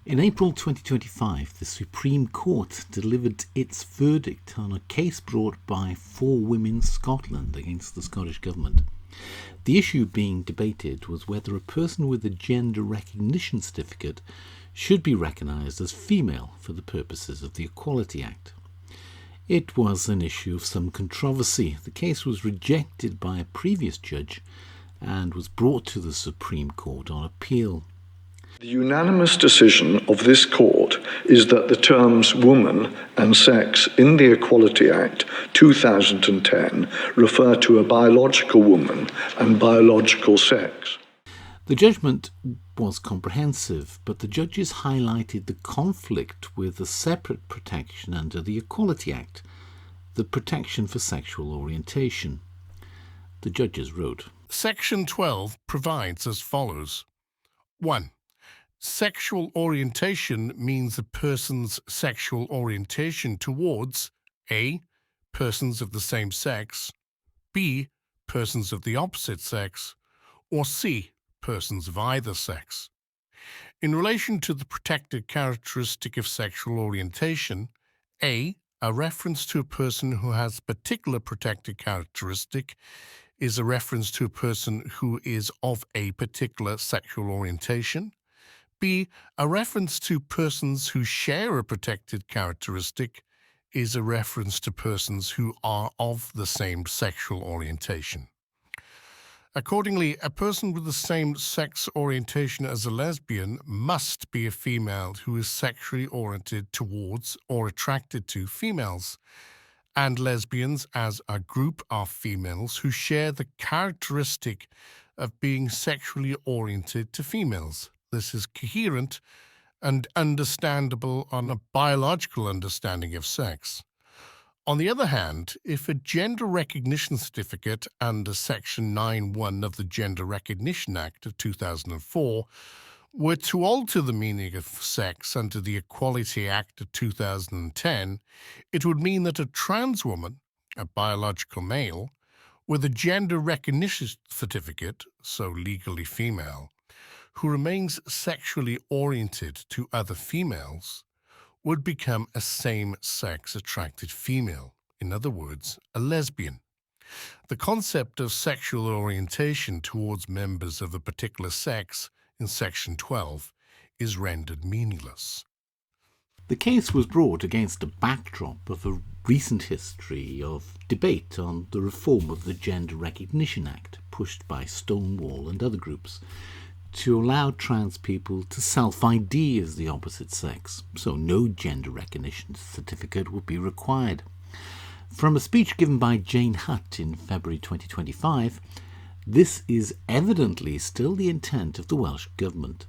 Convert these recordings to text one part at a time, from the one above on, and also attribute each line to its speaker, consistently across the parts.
Speaker 1: In April 2025, the Supreme Court delivered its verdict on a case brought by 4 Women Scotland against the Scottish Government. The issue being debated was whether a person with a gender recognition certificate should be recognised as female for the purposes of the Equality Act. It was an issue of some controversy. The case was rejected by a previous judge and was brought to the Supreme Court on appeal.
Speaker 2: The unanimous decision of this court is that the terms woman and sex in the Equality Act 2010 refer to a biological woman and biological sex.
Speaker 1: The judgment was comprehensive, but the judges highlighted the conflict with a separate protection under the Equality Act, the protection for sexual orientation. The judges wrote,
Speaker 3: Section 12 provides as follows. 1. Sexual orientation means a person's sexual orientation towards A. persons of the same sex, B. persons of the opposite sex, or C. persons of either sex. In relation to the protected characteristic of sexual orientation, A. a reference to a person who has a particular protected characteristic is a reference to a person who is of a particular sexual orientation. B. a reference to persons who share a protected characteristic is a reference to persons who are of the same sexual orientation. Accordingly, a person with the same sex orientation as a lesbian must be a female who is sexually oriented towards or attracted to females, and lesbians as a group are females who share the characteristic of being sexually oriented to females. This is coherent and understandable on a biological understanding of sex. On the other hand, if a gender recognition certificate under Section 9(1) of the Gender Recognition Act of 2004 were to alter the meaning of sex under the Equality Act of 2010, it would mean that a trans woman, a biological male, with a gender recognition certificate, so legally female, who remains sexually oriented to other females, would become a same-sex attracted female, in other words, a lesbian. The concept of sexual orientation towards members of a particular sex in Section 12 is rendered meaningless.
Speaker 1: The case was brought against a backdrop of a recent history of debate on the reform of the Gender Recognition Act, pushed by Stonewall and other groups, to allow trans people to self-ID as the opposite sex, so no gender recognition certificate would be required. From a speech given by Jane Hutt in February 2025, this is evidently still the intent of the Welsh Government.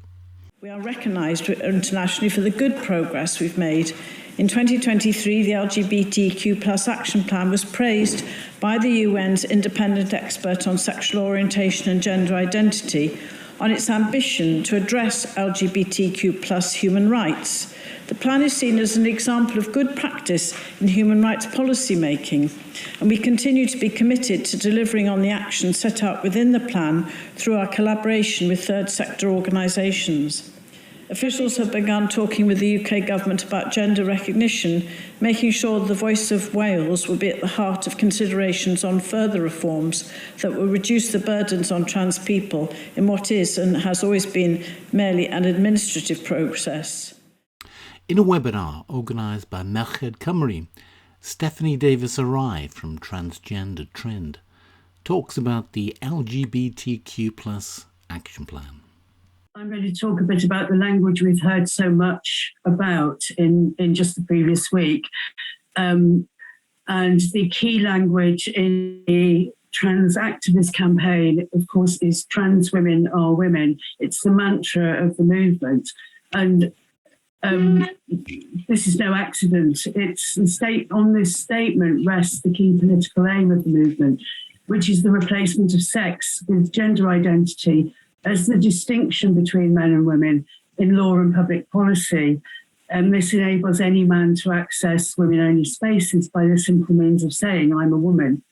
Speaker 4: We are recognised internationally for the good progress we've made. In 2023, the LGBTQ+ Action Plan was praised by the UN's independent expert on sexual orientation and gender identity on its ambition to address LGBTQ+ human rights. The plan is seen as an example of good practice in human rights policy making, and we continue to be committed to delivering on the action set out within the plan through our collaboration with third sector organisations. Officials have begun talking with the UK Government about gender recognition, making sure the voice of Wales will be at the heart of considerations on further reforms that will reduce the burdens on trans people in what is and has always been merely an administrative process.
Speaker 1: In a webinar organised by Aid Cymru, Stephanie Davis-Arai from Transgender Trend talks about the LGBTQ+ Action Plan.
Speaker 5: I'm going to talk a bit about the language we've heard so much about in just the previous week. And the key language in the trans activist campaign, of course, is trans women are women. It's the mantra of the movement. And this is no accident. It's on this statement rests the key political aim of the movement, which is the replacement of sex with gender identity as the distinction between men and women in law and public policy. And this enables any man to access women-only spaces by the simple means of saying, I'm a woman.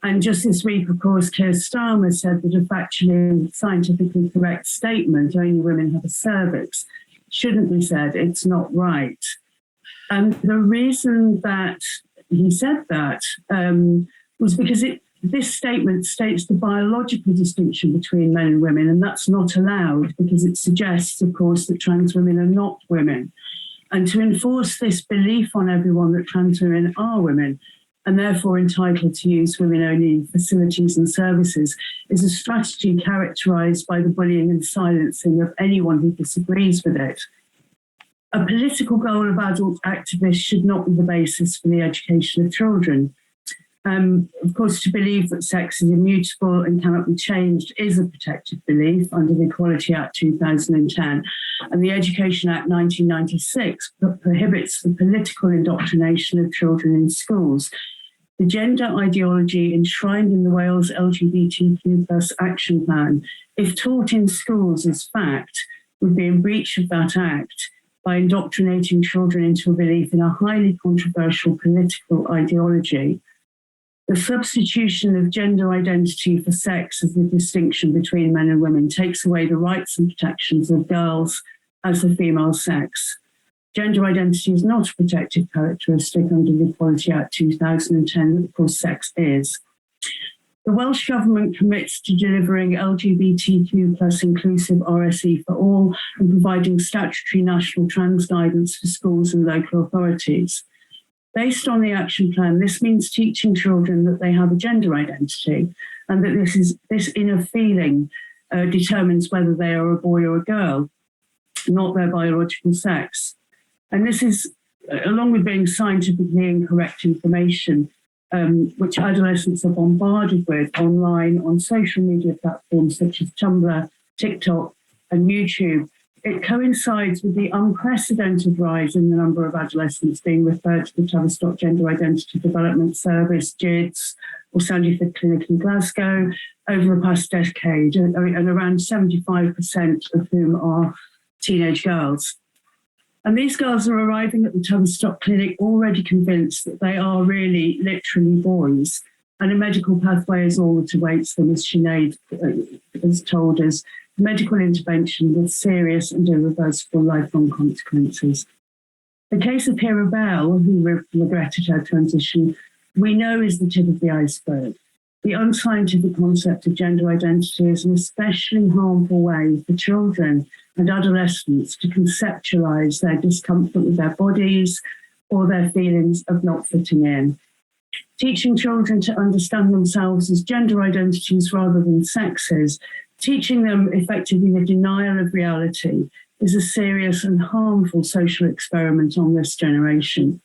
Speaker 5: And just this week, of course, Keir Starmer said that a factually scientifically correct statement, only women have a cervix, shouldn't be said. It's not right. And the reason that he said that was because this statement states the biological distinction between men and women, and that's not allowed because it suggests, of course, that trans women are not women. And to enforce this belief on everyone that trans women are women and therefore entitled to use women-only facilities and services is a strategy characterised by the bullying and silencing of anyone who disagrees with it. A political goal of adult activists should not be the basis for the education of children. Of course, to believe that sex is immutable and cannot be changed is a protected belief under the Equality Act 2010. And the Education Act 1996 prohibits the political indoctrination of children in schools. The gender ideology enshrined in the Wales LGBTQ+ action plan, if taught in schools as fact, would be in breach of that act by indoctrinating children into a belief in a highly controversial political ideology. The substitution of gender identity for sex as the distinction between men and women takes away the rights and protections of girls as the female sex. Gender identity is not a protected characteristic under the Equality Act 2010, of course sex is. The Welsh Government commits to delivering LGBTQ+ inclusive RSE for all and providing statutory national trans guidance for schools and local authorities. Based on the action plan, this means teaching children that they have a gender identity and that this inner feeling determines whether they are a boy or a girl, not their biological sex. And this is, along with being scientifically incorrect information, which adolescents are bombarded with online on social media platforms such as Tumblr, TikTok, and YouTube. It coincides with the unprecedented rise in the number of adolescents being referred to the Tavistock Gender Identity Development Service, GIDS, or Sandyford Clinic in Glasgow over the past decade, and around 75% of whom are teenage girls. And these girls are arriving at the Tavistock Clinic already convinced that they are really literally boys, and a medical pathway is all that awaits them, as Sinead has told us. Medical intervention with serious and irreversible lifelong consequences. The case of Hira Bell, who regretted her transition, we know is the tip of the iceberg. The unscientific concept of gender identity is an especially harmful way for children and adolescents to conceptualise their discomfort with their bodies or their feelings of not fitting in. Teaching children to understand themselves as gender identities rather than sexes, teaching them effectively the denial of reality, is a serious and harmful social experiment on this generation.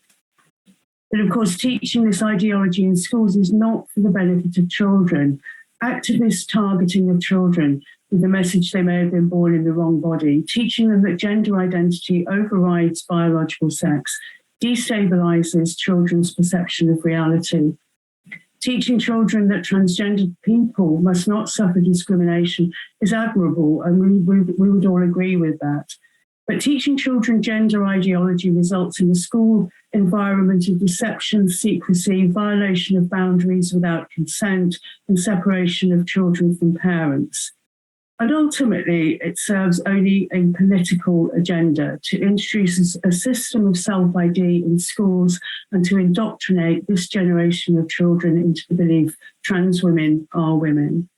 Speaker 5: But of course, teaching this ideology in schools is not for the benefit of children. Activist targeting of children with the message they may have been born in the wrong body, teaching them that gender identity overrides biological sex, destabilises children's perception of reality. Teaching children that transgender people must not suffer discrimination is admirable, and we would all agree with that. But teaching children gender ideology results in a school environment of deception, secrecy, violation of boundaries without consent, and separation of children from parents. And ultimately, it serves only a political agenda to introduce a system of self-ID in schools and to indoctrinate this generation of children into the belief trans women are women.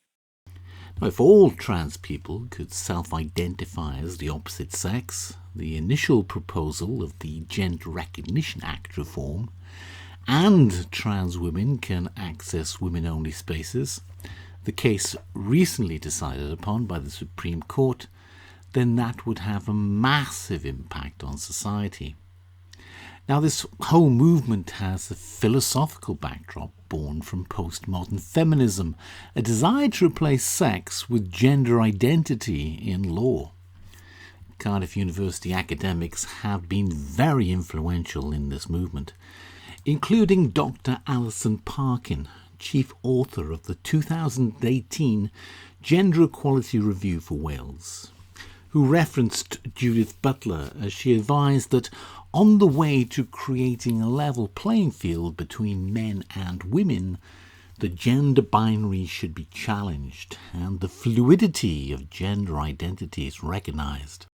Speaker 1: Now, if all trans people could self-identify as the opposite sex, the initial proposal of the Gender Recognition Act reform, and trans women can access women-only spaces, the case recently decided upon by the Supreme Court, then that would have a massive impact on society. Now, this whole movement has a philosophical backdrop born from postmodern feminism, a desire to replace sex with gender identity in law. Cardiff University academics have been very influential in this movement, including Dr. Alison Parken, chief author of the 2018 Gender Equality Review for Wales, who referenced Judith Butler as she advised that on the way to creating a level playing field between men and women, the gender binary should be challenged and the fluidity of gender identities recognised.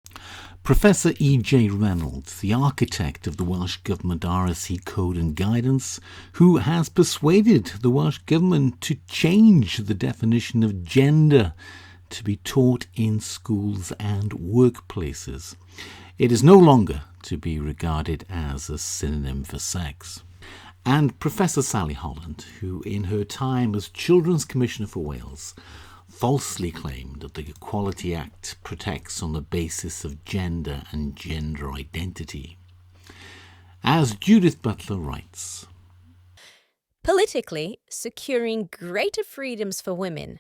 Speaker 1: Professor EJ Renold, the architect of the Welsh Government RSC Code and Guidance, who has persuaded the Welsh Government to change the definition of gender to be taught in schools and workplaces. It is no longer to be regarded as a synonym for sex. And Professor Sally Holland, who in her time as Children's Commissioner for Wales falsely claimed that the Equality Act protects on the basis of gender and gender identity. As Judith Butler writes,
Speaker 6: politically, securing greater freedoms for women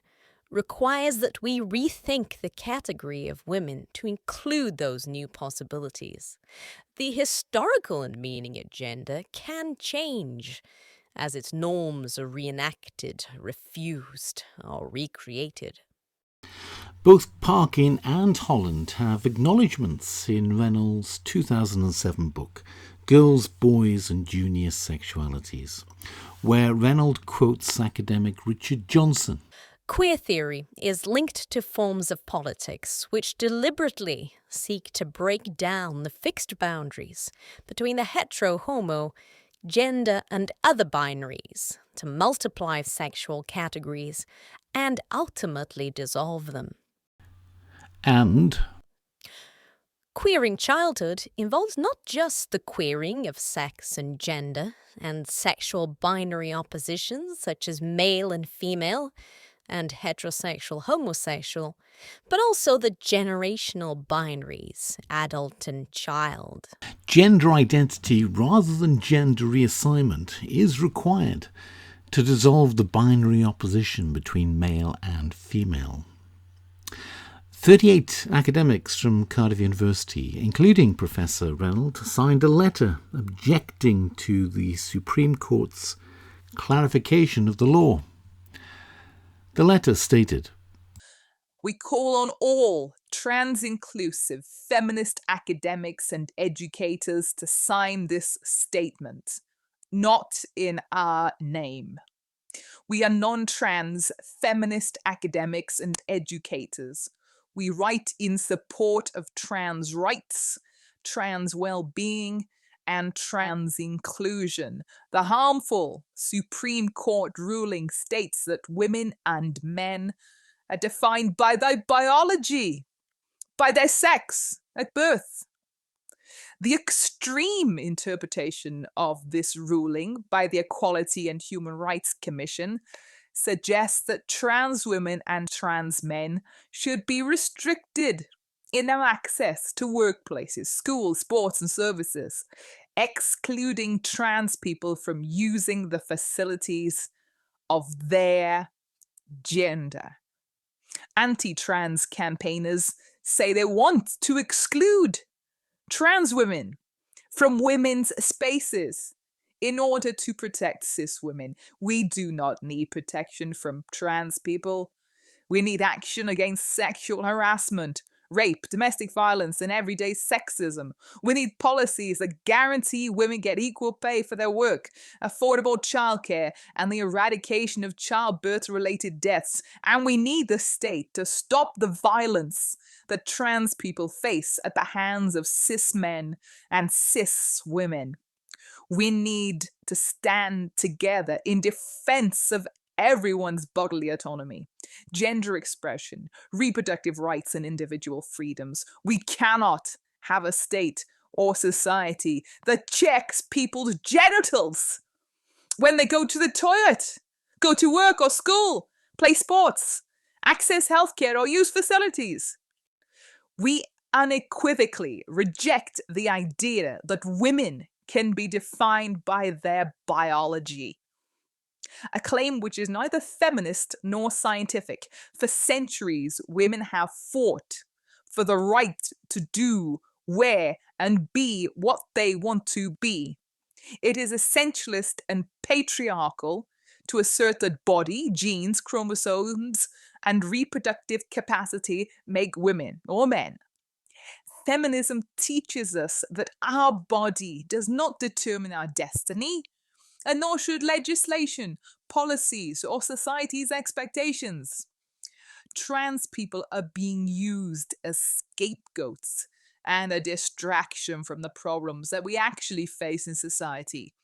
Speaker 6: requires that we rethink the category of women to include those new possibilities. The historical meaning of gender can change as its norms are reenacted, refused, or recreated.
Speaker 1: Both Parken and Holland have acknowledgements in Renold's 2007 book, Girls, Boys and Junior Sexualities, where Renold quotes academic Richard Johnson.
Speaker 6: Queer theory is linked to forms of politics which deliberately seek to break down the fixed boundaries between the hetero-homo, gender and other binaries, to multiply sexual categories and ultimately dissolve them.
Speaker 1: And
Speaker 6: queering childhood involves not just the queering of sex and gender and sexual binary oppositions such as male and female and heterosexual homosexual, but also the generational binaries, adult and child.
Speaker 1: Gender identity rather than gender reassignment is required to dissolve the binary opposition between male and female. 38 academics from Cardiff University, including Professor Renold, signed a letter objecting to the Supreme Court's clarification of the law. The letter stated,
Speaker 7: "We call on all trans-inclusive feminist academics and educators to sign this statement, not in our name. We are non-trans feminist academics and educators. We write in support of trans rights, trans well-being, and trans inclusion. The harmful Supreme Court ruling states that women and men are defined by their biology, by their sex at birth. The extreme interpretation of this ruling by the Equality and Human Rights Commission suggests that trans women and trans men should be restricted in their access to workplaces, schools, sports and services, excluding trans people from using the facilities of their gender. Anti-trans campaigners say they want to exclude trans women from women's spaces in order to protect cis women. We do not need protection from trans people. We need action against sexual harassment, rape, domestic violence, and everyday sexism. We need policies that guarantee women get equal pay for their work, affordable childcare, and the eradication of childbirth-related deaths. And we need the state to stop the violence that trans people face at the hands of cis men and cis women. We need to stand together in defense of everyone's bodily autonomy, gender expression, reproductive rights, and individual freedoms. We cannot have a state or society that checks people's genitals when they go to the toilet, go to work or school, play sports, access healthcare, or use facilities. We unequivocally reject the idea that women can be defined by their biology, a claim which is neither feminist nor scientific. For centuries, women have fought for the right to do, wear, and be what they want to be. It is essentialist and patriarchal to assert that body, genes, chromosomes, and reproductive capacity make women or men. Feminism teaches us that our body does not determine our destiny, and nor should legislation, policies, or society's expectations. Trans people are being used as scapegoats and a distraction from the problems that we actually face in society.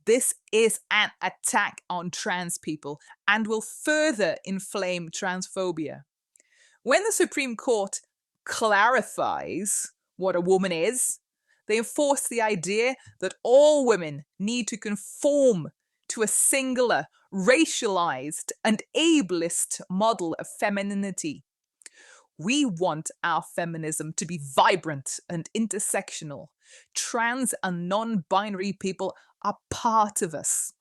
Speaker 7: This is an attack on trans people and will further inflame transphobia. When the Supreme Court clarifies what a woman is, they enforce the idea that all women need to conform to a singular, racialized, and ableist model of femininity. We want our feminism to be vibrant and intersectional. Trans and non-binary people are part of us.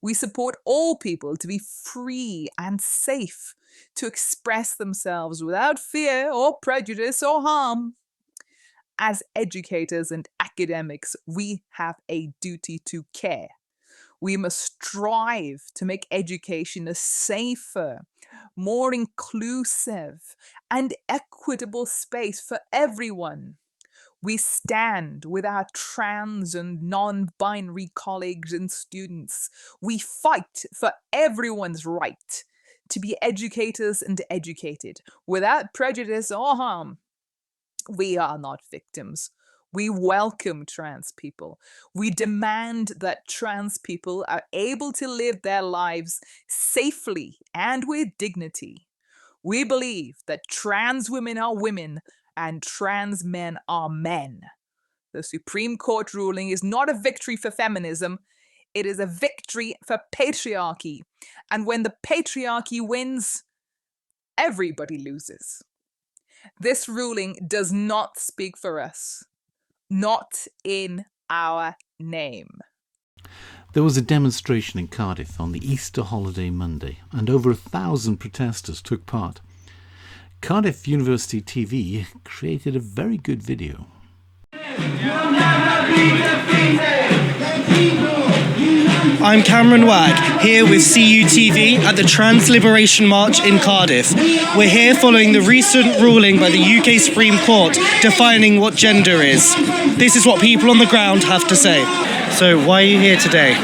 Speaker 7: We support all people to be free and safe to express themselves without fear or prejudice or harm. As educators and academics, we have a duty to care. We must strive to make education a safer, more inclusive, and equitable space for everyone. We stand with our trans and non-binary colleagues and students. We fight for everyone's right to be educators and educated without prejudice or harm. We are not victims. We welcome trans people. We demand that trans people are able to live their lives safely and with dignity. We believe that trans women are women and trans men are men. The Supreme Court ruling is not a victory for feminism. It is a victory for patriarchy. And when the patriarchy wins, everybody loses. This ruling does not speak for us. Not in our name.
Speaker 1: There was a demonstration in Cardiff on the Easter holiday Monday, and over 1,000 protesters took part. Cardiff University TV created a very good video.
Speaker 8: I'm Cameron Wagg, here with CUTV at the Trans Liberation March in Cardiff. We're here following the recent ruling by the UK Supreme Court defining what gender is. This is what people on the ground have to say. So why are you here today?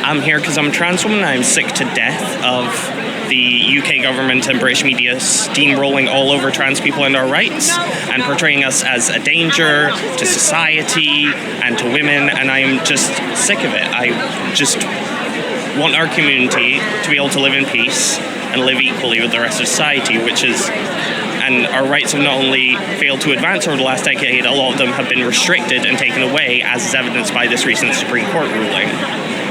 Speaker 9: I'm here because I'm a trans woman and I'm sick to death of the UK government and British media steamrolling all over trans people and our rights and portraying us as a danger to society and to women, and I'm just sick of it. I just want our community to be able to live in peace and live equally with the rest of society, and our rights have not only failed to advance over the last decade, a lot of them have been restricted and taken away, as is evidenced by this recent Supreme Court ruling.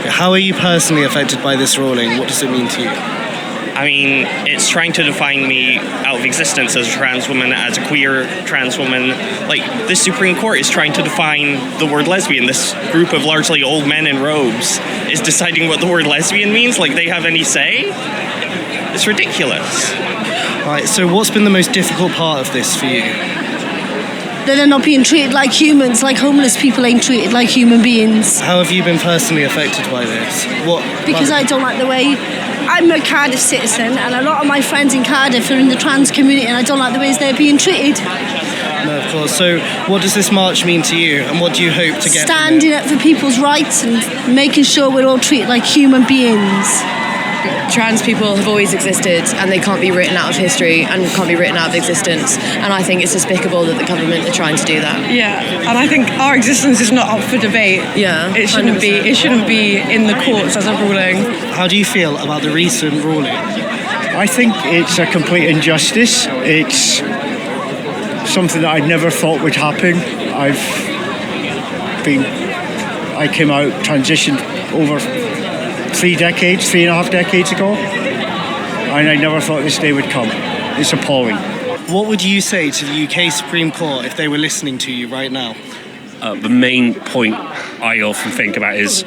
Speaker 8: How are you personally affected by this ruling? What does it mean to you?
Speaker 9: I mean, it's trying to define me out of existence as a trans woman, as a queer trans woman. Like, this Supreme Court is trying to define the word lesbian. This group of largely old men in robes is deciding what the word lesbian means, like they have any say. It's ridiculous.
Speaker 8: Right, so what's been the most difficult part of this for you?
Speaker 10: That they're not being treated like humans, like homeless people ain't treated like human beings.
Speaker 8: How have you been personally affected by this?
Speaker 10: Because I don't like the way... I'm a Cardiff citizen, and a lot of my friends in Cardiff are in the trans community, and I don't like the ways they're being treated.
Speaker 8: No, of course. So what does this march mean to you, and what do you hope to get
Speaker 10: Standing up for people's rights and making sure we're all treated like human beings.
Speaker 11: Trans people have always existed, and they can't be written out of history and can't be written out of existence, and I think it's despicable that the government are trying to do that.
Speaker 12: Yeah, and I think our existence is not up for debate.
Speaker 11: Yeah,
Speaker 12: it shouldn't 100%. It shouldn't be in the courts as a ruling.
Speaker 8: How do you feel about the recent ruling?
Speaker 13: I think it's a complete injustice. It's something that I never thought would happen. I came out, transitioned over 3.5 decades ago, and I never thought this day would come. It's appalling.
Speaker 8: What would you say to the UK Supreme Court if they were listening to you right now?
Speaker 14: The main point I often think about is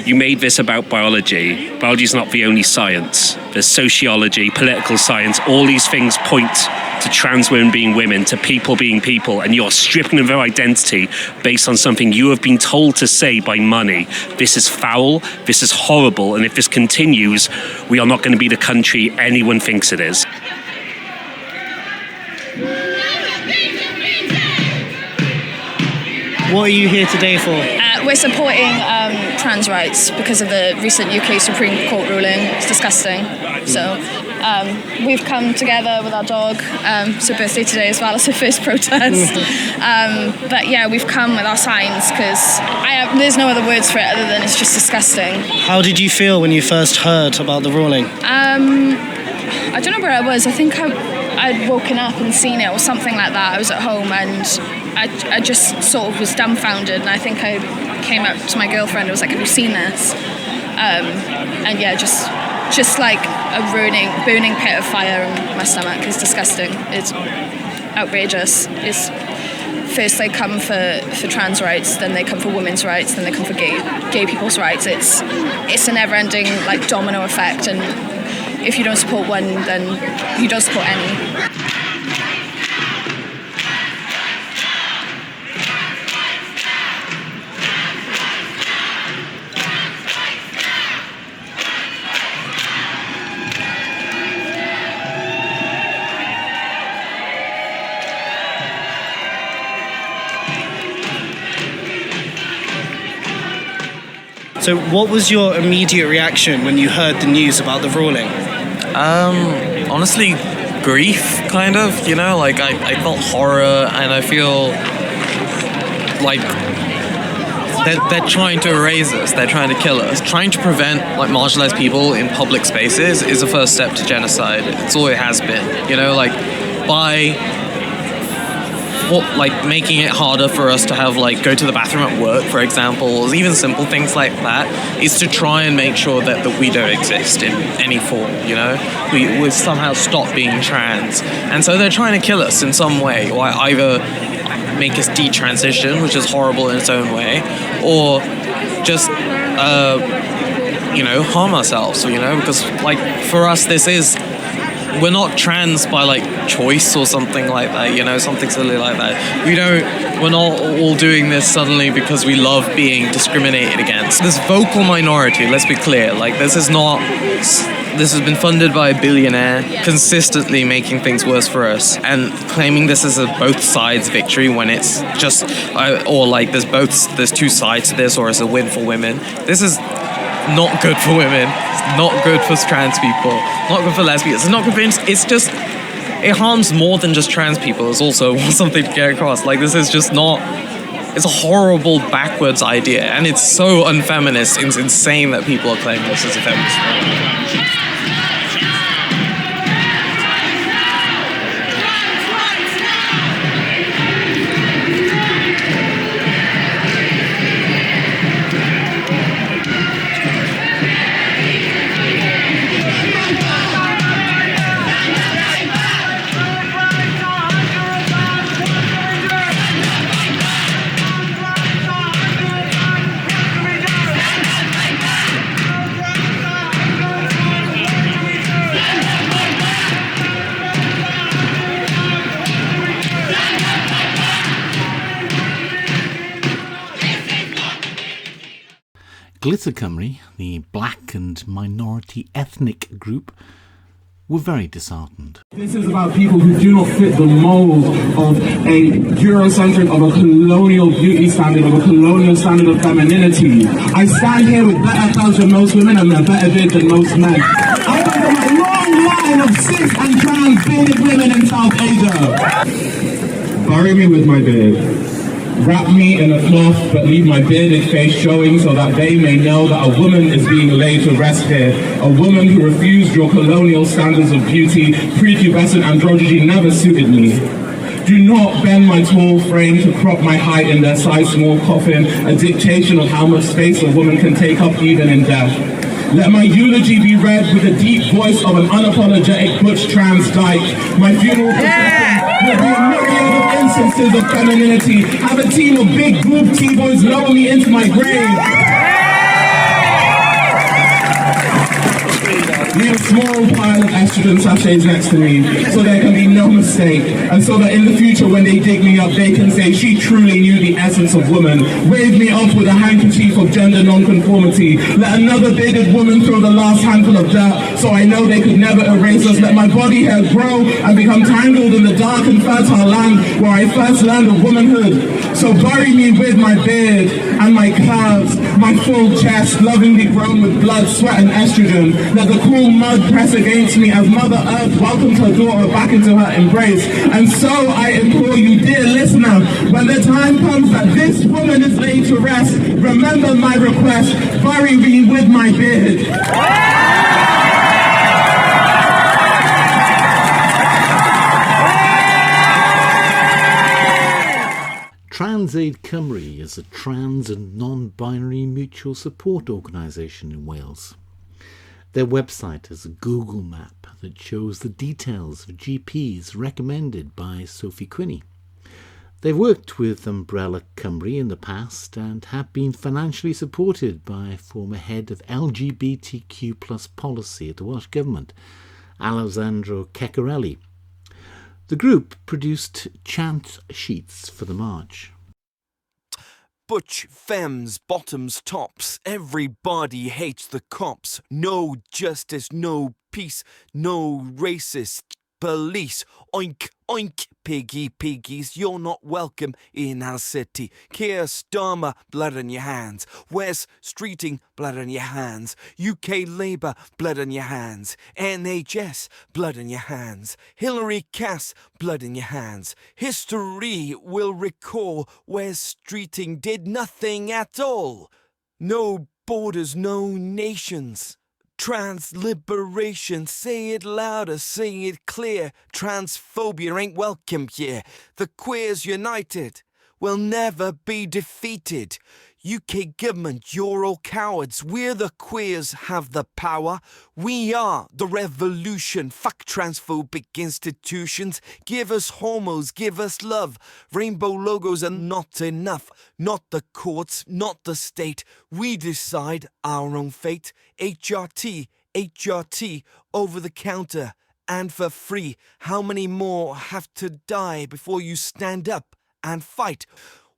Speaker 14: you made this about biology. Biology is not the only science. There's sociology, political science, all these things point to trans women being women, to people being people, and you're stripping of their identity based on something you have been told to say by money. This is foul, this is horrible, and if this continues, we are not going to be the country anyone thinks it is.
Speaker 8: What are you here today for?
Speaker 15: We're supporting trans rights because of the recent UK Supreme Court ruling. It's disgusting. So We've come together with our dog. It's her birthday today as well. It's her first protest. But yeah, we've come with our signs because there's no other words for it other than it's just disgusting.
Speaker 8: How did you feel when you first heard about the ruling?
Speaker 15: I don't know where I was. I think I'd woken up and seen it or something like that. I was at home and I just sort of was dumbfounded, and I think I came up to my girlfriend. I was like, "Have you seen this?" And yeah, just like a burning pit of fire in my stomach. It's disgusting. It's outrageous. It's first they come for trans rights, then they come for women's rights, then they come for gay people's rights. It's a never-ending like domino effect, and if you don't support one, then you don't support any.
Speaker 8: So what was your immediate reaction when you heard the news about the ruling?
Speaker 16: Honestly, grief, kind of, you know, like I felt horror, and I feel like they're trying to erase us, they're trying to kill us. Trying to prevent like marginalized people in public spaces is the first step to genocide. It's all it has been, you know, like by making it harder for us to have like go to the bathroom at work, for example, or even simple things like that, is to try and make sure that we don't exist in any form, you know? We somehow stop being trans. And so they're trying to kill us in some way, or either make us detransition, which is horrible in its own way, or just harm ourselves, you know, because like for us we're not trans by like choice or something like that, you know, something silly like that. We're not all doing this suddenly because we love being discriminated against. This vocal minority, let's be clear, like this has been funded by a billionaire, consistently making things worse for us, and claiming this as a both sides victory when it's just, or like there's two sides to this, or as a win for women. This is not good for women. It's not good for trans people. Not good for lesbians. It's not good for. It's just. It harms more than just trans people. It's also something to get across. Like this is just not. It's a horrible backwards idea, and it's so unfeminist. It's insane that people are claiming this as a feminist.
Speaker 1: Glitter Cymru, the black and minority ethnic group, were very disheartened.
Speaker 17: This is about people who do not fit the mold of a Eurocentric, of a colonial beauty standard, of a colonial standard of femininity. I stand here with better clothes than most women and a better beard than most men. I come from a long line of cis and trans bearded women in South Asia. Bury me with my beard. Wrap me in a cloth, but leave my bearded face showing so that they may know that a woman is being laid to rest here. A woman who refused your colonial standards of beauty, prepubescent androgyny never suited me. Do not bend my tall frame to crop my height in their size small coffin, a dictation of how much space a woman can take up even in death. Let my eulogy be read with the deep voice of an unapologetic butch trans dyke. My funeral procession will be a myriad of instances of femininity. Have a team of big group T-boys lower me into my grave. Leave a small pile of estrogen sachets next to me so there can be no mistake, and so that in the future when they dig me up they can say she truly knew the essence of woman. Wave me off with a handkerchief of gender non-conformity. Let another bearded woman throw the last handful of dirt so I know they could never erase us. Let my body hair grow and become tangled in the dark and fertile land where I first learned of womanhood. So bury me with my beard and my curves, my full chest lovingly grown with blood, sweat and estrogen. Let the cool all mud press against me as Mother Earth welcomes her daughter back into her embrace. And so I implore you, dear listener, when the time comes that this woman is laid to rest, remember my request, bury me with my beard.
Speaker 1: Aid Cymru is a trans and non-binary mutual support organisation in Wales. Their website is a Google map that shows the details of GPs recommended by Sophie Quinney. They've worked with Umbrella Cymru in the past and have been financially supported by former head of LGBTQ+ policy at the Welsh Government, Alessandro Ceccarelli. The group produced chant sheets for the march.
Speaker 18: Butch, femmes, bottoms, tops, everybody hates the cops. No justice, no peace, no racist police. Oink, oink, piggy, piggies, you're not welcome in our city. Keir Starmer, blood on your hands. Wes Streeting, blood on your hands. UK Labour, blood on your hands. NHS, blood on your hands. Hillary Cass, blood in your hands. History will recall Wes Streeting did nothing at all. No borders, no nations. Trans liberation, say it louder, say it clear. Transphobia ain't welcome here. The queers united will never be defeated. UK government, you're all cowards. We're the queers, have the power. We are the revolution. Fuck transphobic institutions. Give us homos, give us love. Rainbow logos are not enough. Not the courts, not the state. We decide our own fate. HRT, HRT, over the counter and for free. How many more have to die before you stand up and fight?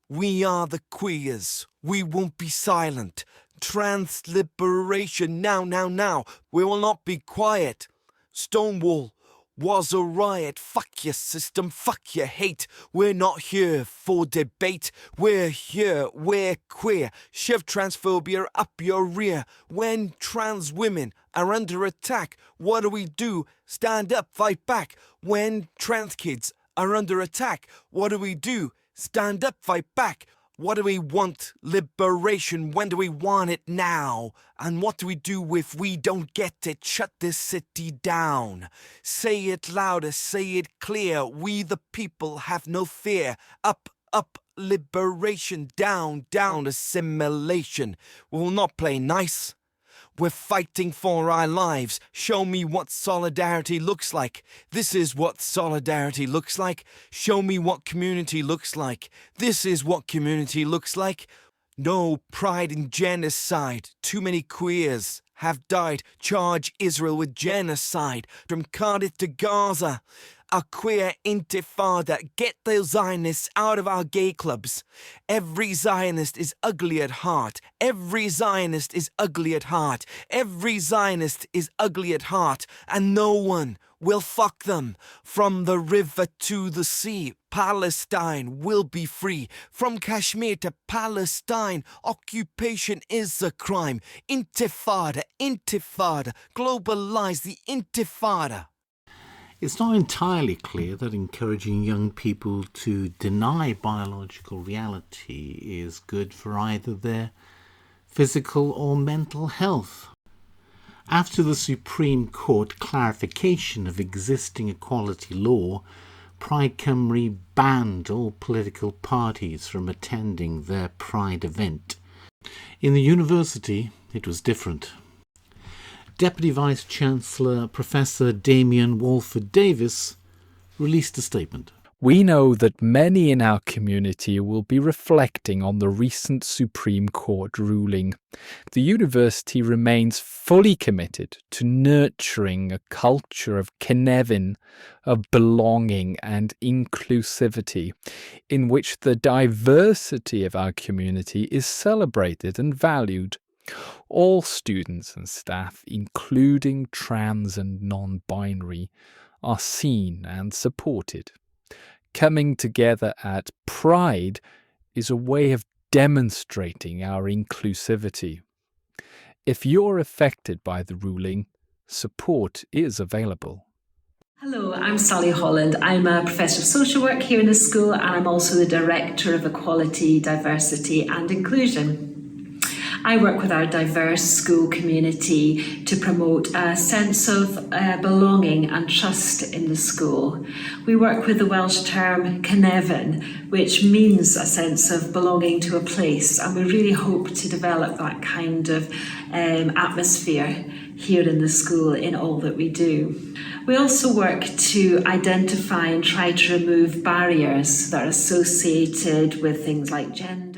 Speaker 18: We are the queers. We won't be silent. Trans liberation now, now, now. We will not be quiet. Stonewall was a riot. Fuck your system, fuck your hate. We're not here for debate. We're here, we're queer. Shove transphobia up your rear. When trans women are under attack, what do? Stand up, fight back. When trans kids are under attack, what do? Stand up, fight back. What do we want? Liberation. When do we want it? Now. And what do we do if we don't get it? Shut this city down. Say it louder, say it clear. We the people have no fear. Up, up, liberation. Down, down, assimilation. We will not play nice. We're fighting for our lives. Show me what solidarity looks like. This is what solidarity looks like. Show me what community looks like. This is what community looks like. No pride in genocide. Too many queers have died. Charge Israel with genocide. From Cardiff to Gaza. A queer intifada. Get those Zionists out of our gay clubs. Every Zionist is ugly at heart. Every Zionist is ugly at heart. Every Zionist is ugly at heart. And no one will fuck them. From the river to the sea, Palestine will be free. From Kashmir to Palestine, occupation is a crime. Intifada, intifada, globalize the intifada.
Speaker 1: It's not entirely clear that encouraging young people to deny biological reality is good for either their physical or mental health. After the Supreme Court clarification of existing equality law, Pride Cymru banned all political parties from attending their Pride event. In the university, it was different. Deputy Vice-Chancellor Professor Damian Walford Davis released a statement.
Speaker 19: We know that many in our community will be reflecting on the recent Supreme Court ruling. The university remains fully committed to nurturing a culture of cynefin, of belonging and inclusivity, in which the diversity of our community is celebrated and valued. All students and staff, including trans and non-binary, are seen and supported. Coming together at Pride is a way of demonstrating our inclusivity. If you're affected by the ruling, support is available.
Speaker 20: Hello, I'm Sally Holland. I'm a Professor of Social Work here in the school, and I'm also the Director of Equality, Diversity and Inclusion. I work with our diverse school community to promote a sense of belonging and trust in the school. We work with the Welsh term cynefin, which means a sense of belonging to a place, and we really hope to develop that kind of atmosphere here in the school in all that we do. We also work to identify and try to remove barriers that are associated with things like gender.